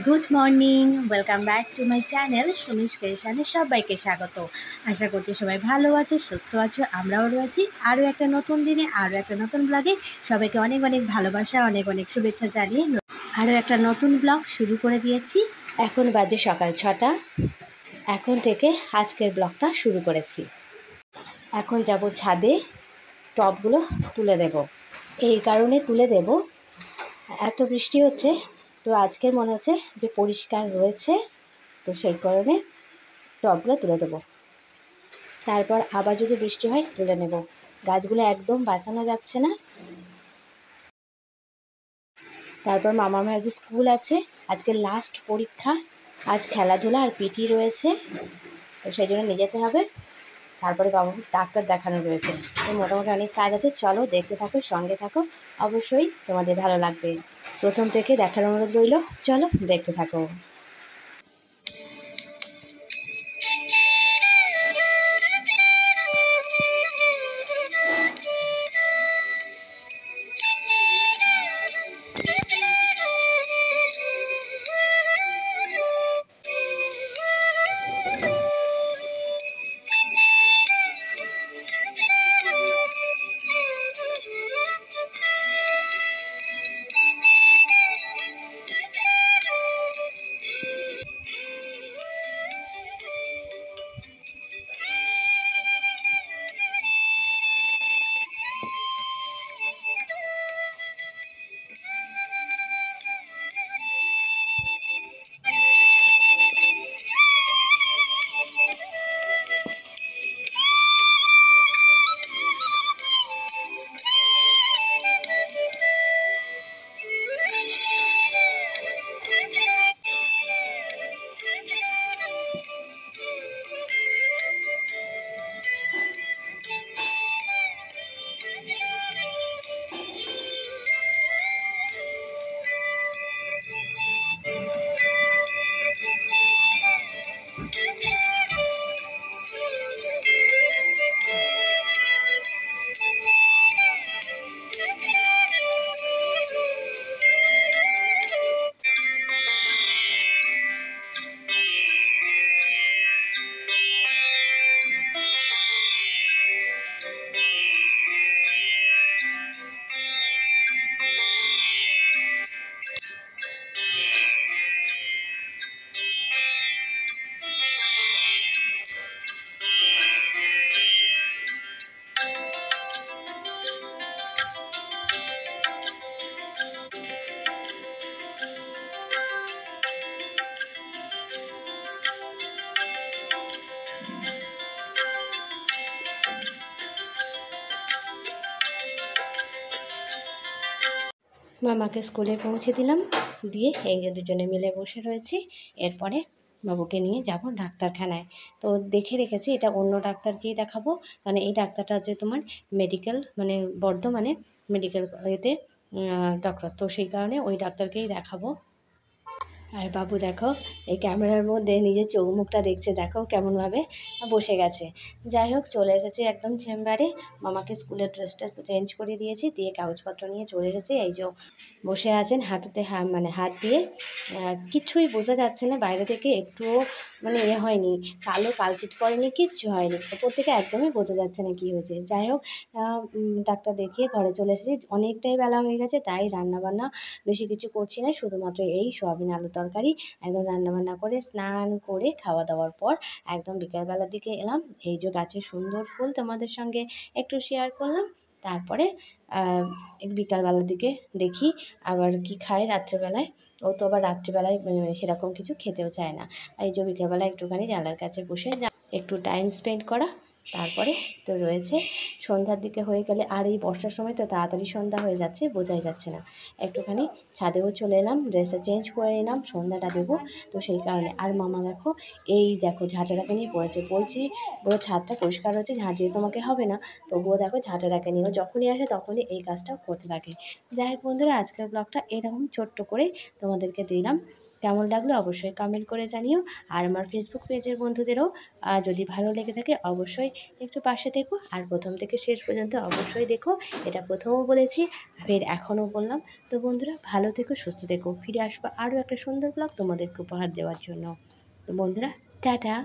Good morning, welcome back to my channel Sumish ক্রিয়েশনে সবাইকে স্বাগত। আশা করছি সবাই ভালো আছো, সুস্থ আছো, আমরাও রয়েছি। আরও একটা নতুন দিনে, আরও একটা নতুন ব্লগে সবাইকে অনেক অনেক ভালোবাসা, অনেক অনেক শুভেচ্ছা জানিয়ে আরও একটা নতুন ব্লগ শুরু করে দিয়েছি। এখন বাজে সকাল 6টা। এখন থেকে আজকের ব্লগটা শুরু করেছি। এখন যাব ছাদে, টবগুলো তুলে দেব। এই কারণে তুলে দেব, এত বৃষ্টি হচ্ছে, তো আজকের মনে হচ্ছে যে পরিষ্কার রয়েছে, তো সেই কারণে টবগুলো তুলে দেবো। তারপর আবার যদি বৃষ্টি হয় তুলে নেব। গাছগুলো একদম বাঁচানো যাচ্ছে না। তারপর মামার আজ স্কুল আছে, আজকে লাস্ট পরীক্ষা, আজ খেলাধুলা আর পিটি রয়েছে, তো সেই জন্য নিয়ে যেতে হবে। তারপরে বাবুকে ডাক্তার দেখানো রয়েছে, তো মোটামুটি অনেক কাজ আছে। চলো দেখতে থাকো, সঙ্গে থাকো, অবশ্যই তোমাদের ভালো লাগবে। প্রথম থেকে দেখার অনুরোধ রইল, চলো দেখতে থাকো। মামাকে স্কুলে পৌঁছে দিলাম, দিয়ে এই যে দুজনে মিলে বসে রয়েছি। এরপরে বাবুকে নিয়ে যাব ডাক্তারখানায়। তো দেখে রেখেছি এটা অন্য ডাক্তারকেই দেখাবো, কারণ এই ডাক্তারটা হচ্ছে তোমার মেডিকেল, মানে বর্ধমানে মেডিকেল এতে ডক্টর, তো সেই কারণে ওই ডাক্তারকেই দেখাবো। আর বাবু দেখো এই ক্যামেরার মধ্যে নিজের চোখ মুখটা দেখছে, দেখো কেমনভাবে বসে গেছে। যাই হোক, চলে এসেছি একদম চেম্বারে। মামাকে স্কুলের ড্রেসটা চেঞ্জ করে দিয়েছি, দিয়ে কাগজপত্র নিয়ে চলে এসেছি। এই যে বসে আছেন, হাঁটুতে মানে হাত দিয়ে, কিচ্ছুই বোঝা যাচ্ছে না বাইরে থেকে, একটুও মানে হয়নি, কালো কালশিট পড়েনি, কিচ্ছু হয়নি, ওপর থেকে একদমই বোঝা যাচ্ছে না কী হয়েছে। যাই হোক, ডাক্তার দেখিয়ে ঘরে চলে এসেছি। অনেকটাই বেলা হয়ে গেছে, তাই রান্নাবান্না বেশি কিছু করছি না, শুধুমাত্র এই সোয়াবিন আলু তরকারি একদম রান্নাবান্না করে স্নান করে খাওয়া দাওয়ার পর একদম বিকালবেলার দিকে এলাম। এই যে গাছের সুন্দর ফুল তোমাদের সঙ্গে একটু শেয়ার করলাম। তারপরে বিকালবেলার দিকে দেখি আবার কি খায় রাত্রেবেলায়। ও তো আবার রাত্রিবেলায় সেরকম কিছু খেতেও চায় না। এই যে বিকেলবেলা একটুখানি জানলার কাছে বসে একটু টাইম স্পেন্ড করা। তারপরে তো রয়েছে সন্ধ্যার দিকে হয়ে গেলে, আর এই বর্ষার সময় তো তাড়াতাড়ি সন্ধ্যা হয়ে যাচ্ছে, বোঝাই যাচ্ছে না। একটুখানি ছাদেও চলে এলাম, ড্রেসটা চেঞ্জ করে নিলাম, সন্ধ্যাটা দেবো। তো সেই কারণে আর মামা দেখো এই দেখো ঝাঁটাটাকে নিয়ে পড়েছে। বলছি পুরো ছাদটা পরিষ্কার হচ্ছে, ঝাঁট দিয়ে তোমাকে হবে না, তবুও দেখো ঝাঁটাটাকে নিয়েও যখনই আসে তখনই এই কাজটা করতে থাকে। যাই হোক বন্ধুরা, আজকের ব্লগটা এরকম ছোট্ট করে তোমাদেরকে দিলাম। কেমন লাগলো অবশ্যই কমেন্ট করে জানিও। আর আমার ফেসবুক পেজের বন্ধুদেরও যদি ভালো লেগে থাকে অবশ্যই একটু পাশে থেকো, আর প্রথম থেকে শেষ পর্যন্ত অবশ্যই দেখো। এটা প্রথমও বলেছি, ফের এখনও বললাম। তো বন্ধুরা ভালো থেকো, সুস্থ থেকো, ফিরে আসবো আরও একটা সুন্দর ব্লগ তোমাদেরকে উপহার দেওয়ার জন্য। তো বন্ধুরা টাটা।